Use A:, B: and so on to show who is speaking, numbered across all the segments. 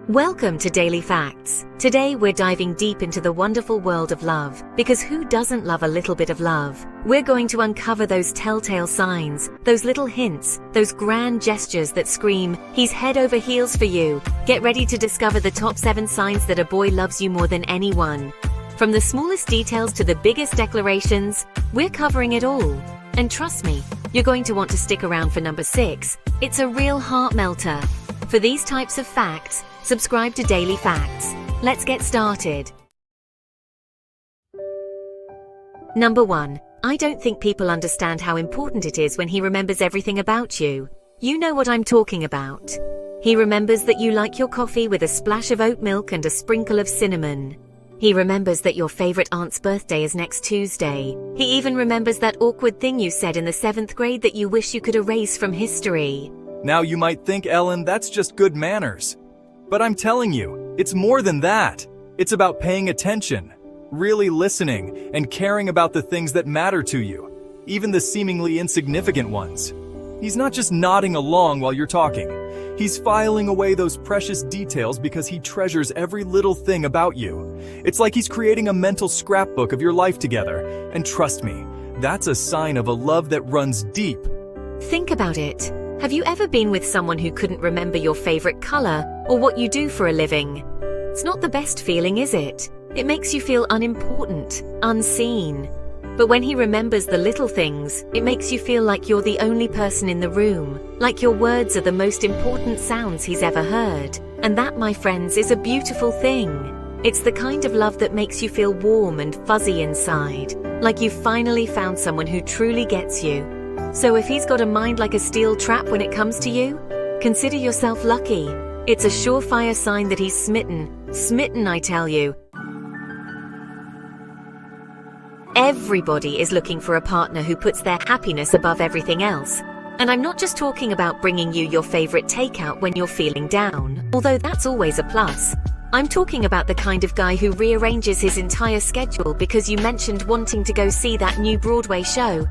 A: Welcome to Daily Facts. Today we're diving deep into the wonderful world of love, because who doesn't love a little bit of love? We're going to uncover those telltale signs, those little hints, those grand gestures that scream, he's head over heels for you. Get ready to discover the top 7 signs that a boy loves you more than anyone. From the smallest details to the biggest declarations, we're covering it all. And trust me, you're going to want to stick around for number 6. It's a real heart melter. For these types of facts, subscribe to Daily Facts. Let's get started. Number 1. I don't think people understand how important it is when he remembers everything about you. You know what I'm talking about. He remembers that you like your coffee with a splash of oat milk and a sprinkle of cinnamon. He remembers that your favorite aunt's birthday is next Tuesday. He even remembers that awkward thing you said in the 7th grade that you wish you could erase from history.
B: Now you might think, Ellen, that's just good manners. But I'm telling you, it's more than that. It's about paying attention, really listening, and caring about the things that matter to you, even the seemingly insignificant ones. He's not just nodding along while you're talking. He's filing away those precious details because he treasures every little thing about you. It's like he's creating a mental scrapbook of your life together. And trust me, that's a sign of a love that runs deep.
A: Think about it. Have you ever been with someone who couldn't remember your favorite color or what you do for a living? It's not the best feeling, is it? It makes you feel unimportant, unseen. But when he remembers the little things, it makes you feel like you're the only person in the room, like your words are the most important sounds he's ever heard. And that, my friends, is a beautiful thing. It's the kind of love that makes you feel warm and fuzzy inside, like you've finally found someone who truly gets you. So if he's got a mind like a steel trap when it comes to you, consider yourself lucky. It's a surefire sign that he's smitten. Smitten, I tell you. Everybody is looking for a partner who puts their happiness above everything else. And I'm not just talking about bringing you your favorite takeout when you're feeling down, although that's always a plus. I'm talking about the kind of guy who rearranges his entire schedule because you mentioned wanting to go see that new Broadway show.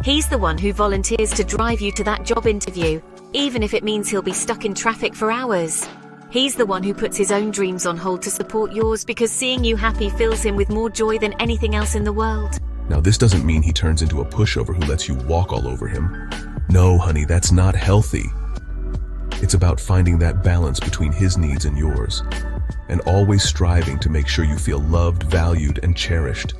A: He's the one who volunteers to drive you to that job interview, even if it means he'll be stuck in traffic for hours. He's the one who puts his own dreams on hold to support yours because seeing you happy fills him with more joy than anything else in the world.
C: Now, this doesn't mean he turns into a pushover who lets you walk all over him. No, honey, that's not healthy. It's about finding that balance between his needs and yours, and always striving to make sure you feel loved, valued, and cherished.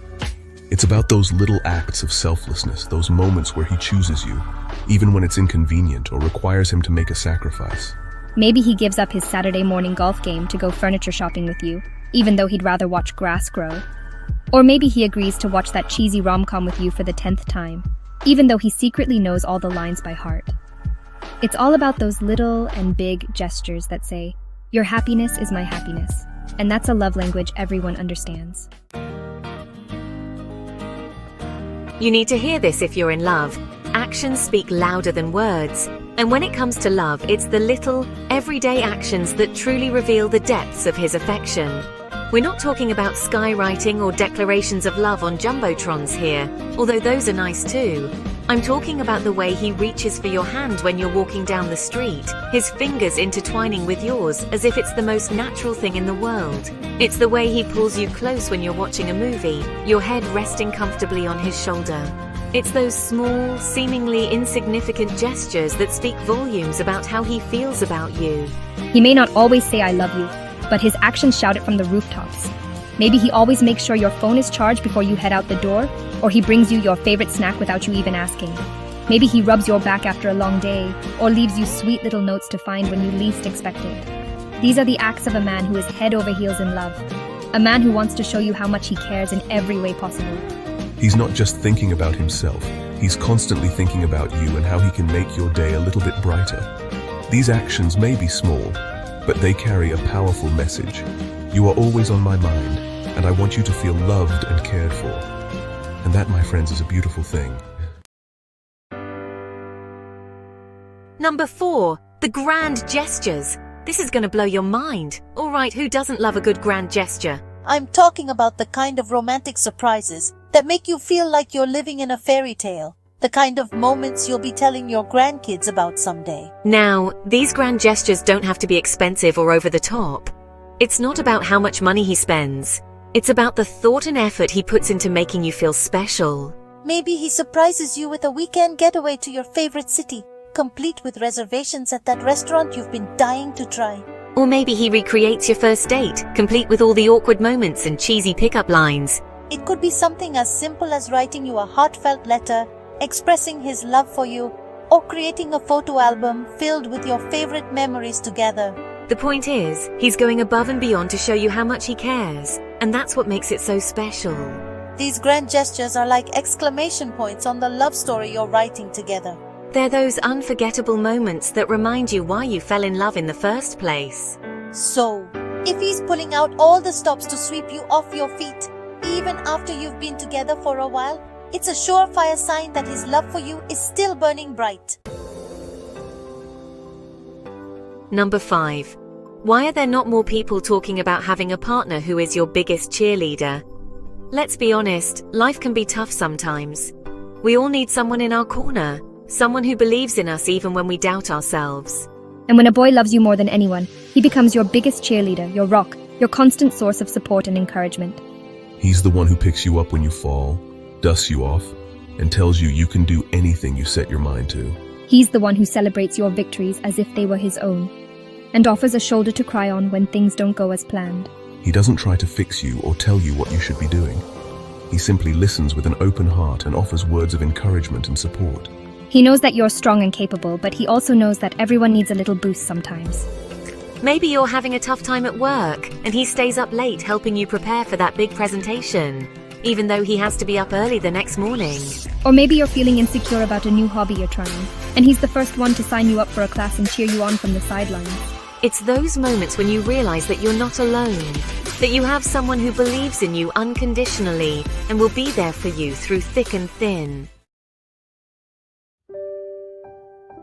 C: It's about those little acts of selflessness, those moments where he chooses you, even when it's inconvenient or requires him to make a sacrifice.
D: Maybe he gives up his Saturday morning golf game to go furniture shopping with you, even though he'd rather watch grass grow. Or maybe he agrees to watch that cheesy rom-com with you for the 10th time, even though he secretly knows all the lines by heart. It's all about those little and big gestures that say, your happiness is my happiness. And that's a love language everyone understands.
A: You need to hear this if you're in love. Actions speak louder than words. And when it comes to love, it's the little, everyday actions that truly reveal the depths of his affection. We're not talking about skywriting or declarations of love on jumbotrons here, although those are nice too. I'm talking about the way he reaches for your hand when you're walking down the street, his fingers intertwining with yours as if it's the most natural thing in the world. It's the way he pulls you close when you're watching a movie, your head resting comfortably on his shoulder. It's those small, seemingly insignificant gestures that speak volumes about how he feels about you.
D: He may not always say I love you, but his actions shout it from the rooftops. Maybe he always makes sure your phone is charged before you head out the door, or he brings you your favorite snack without you even asking. Maybe he rubs your back after a long day, or leaves you sweet little notes to find when you least expect it. These are the acts of a man who is head over heels in love. A man who wants to show you how much he cares in every way possible.
C: He's not just thinking about himself. He's constantly thinking about you and how he can make your day a little bit brighter. These actions may be small, but they carry a powerful message. You are always on my mind, and I want you to feel loved and cared for. And that, my friends, is a beautiful thing.
A: Number 4. The grand gestures. This is going to blow your mind. All right, who doesn't love a good grand gesture?
E: I'm talking about the kind of romantic surprises that make you feel like you're living in a fairy tale. The kind of moments you'll be telling your grandkids about someday.
A: Now, these grand gestures don't have to be expensive or over the top. It's not about how much money he spends. It's about the thought and effort he puts into making you feel special.
E: Maybe he surprises you with a weekend getaway to your favorite city, complete with reservations at that restaurant you've been dying to try.
A: Or maybe he recreates your first date, complete with all the awkward moments and cheesy pickup lines.
E: It could be something as simple as writing you a heartfelt letter, expressing his love for you, or creating a photo album filled with your favorite memories together.
A: The point is, he's going above and beyond to show you how much he cares, and that's what makes it so special.
E: These grand gestures are like exclamation points on the love story you're writing together.
A: They're those unforgettable moments that remind you why you fell in love in the first place.
E: So, if he's pulling out all the stops to sweep you off your feet, even after you've been together for a while, it's a surefire sign that his love for you is still burning bright.
A: Number 5. Why are there not more people talking about having a partner who is your biggest cheerleader? Let's be honest, life can be tough sometimes. We all need someone in our corner, someone who believes in us even when we doubt ourselves.
D: And when a boy loves you more than anyone, he becomes your biggest cheerleader, your rock, your constant source of support and encouragement.
C: He's the one who picks you up when you fall, dusts you off, and tells you you can do anything you set your mind to.
D: He's the one who celebrates your victories as if they were his own, and offers a shoulder to cry on when things don't go as planned.
C: He doesn't try to fix you or tell you what you should be doing. He simply listens with an open heart and offers words of encouragement and support.
D: He knows that you're strong and capable, but he also knows that everyone needs a little boost sometimes.
A: Maybe you're having a tough time at work, and he stays up late helping you prepare for that big presentation, even though he has to be up early the next morning.
D: Or maybe you're feeling insecure about a new hobby you're trying, and he's the first one to sign you up for a class and cheer you on from the sidelines.
A: It's those moments when you realize that you're not alone, that you have someone who believes in you unconditionally and will be there for you through thick and thin.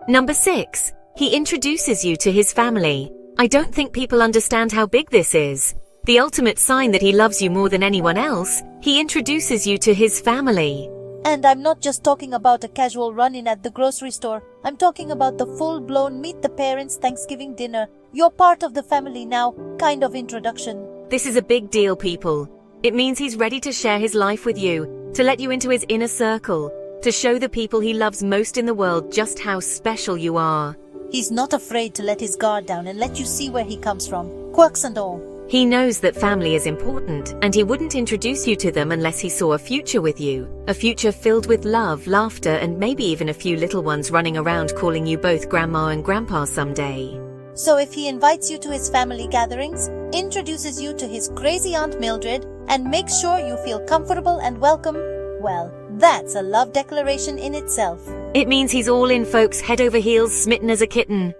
A: Number 6. He introduces you to his family. I don't think people understand how big this is. The ultimate sign that he loves you more than anyone else, he introduces you to his family.
E: And I'm not just talking about a casual run-in at the grocery store. I'm talking about the full-blown meet the parents Thanksgiving dinner. You're part of the family now kind of introduction.
A: This is a big deal, people. It means he's ready to share his life with you, to let you into his inner circle, to show the people he loves most in the world just how special you are.
E: He's not afraid to let his guard down and let you see where he comes from, quirks and all.
A: He knows that family is important, and he wouldn't introduce you to them unless he saw a future with you. A future filled with love, laughter, and maybe even a few little ones running around calling you both Grandma and Grandpa someday.
E: So if he invites you to his family gatherings, introduces you to his crazy Aunt Mildred, and makes sure you feel comfortable and welcome, well, that's a love declaration in itself.
A: It means he's all in, folks, head over heels, smitten as a kitten.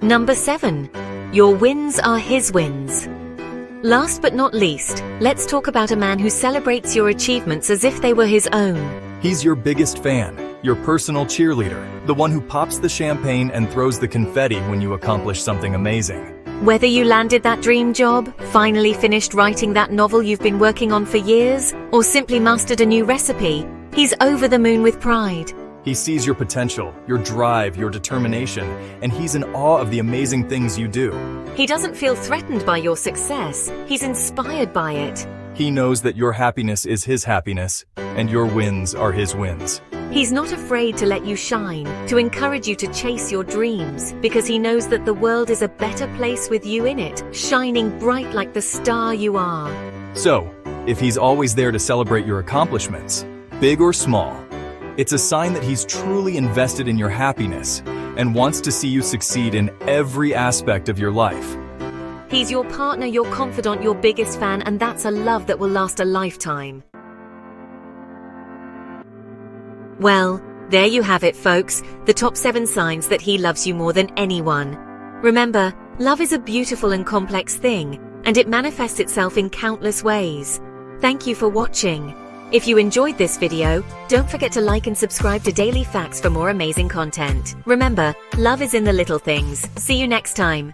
A: Number 7. Your wins are his wins. Last but not least, let's talk about a man who celebrates your achievements as if they were his own.
B: He's your biggest fan, your personal cheerleader, the one who pops the champagne and throws the confetti when you accomplish something amazing.
A: Whether you landed that dream job, finally finished writing that novel you've been working on for years, or simply mastered a new recipe, he's over the moon with pride.
B: He sees your potential, your drive, your determination, and he's in awe of the amazing things you do.
A: He doesn't feel threatened by your success, he's inspired by it.
B: He knows that your happiness is his happiness, and your wins are his wins.
A: He's not afraid to let you shine, to encourage you to chase your dreams, because he knows that the world is a better place with you in it, shining bright like the star you are.
B: So, if he's always there to celebrate your accomplishments, big or small, it's a sign that he's truly invested in your happiness and wants to see you succeed in every aspect of your life.
A: He's your partner, your confidant, your biggest fan, and that's a love that will last a lifetime. Well, there you have it, folks, the top 7 signs that he loves you more than anyone. Remember, love is a beautiful and complex thing, and it manifests itself in countless ways. Thank you for watching. If you enjoyed this video, don't forget to like and subscribe to Daily Facts for more amazing content. Remember, love is in the little things. See you next time.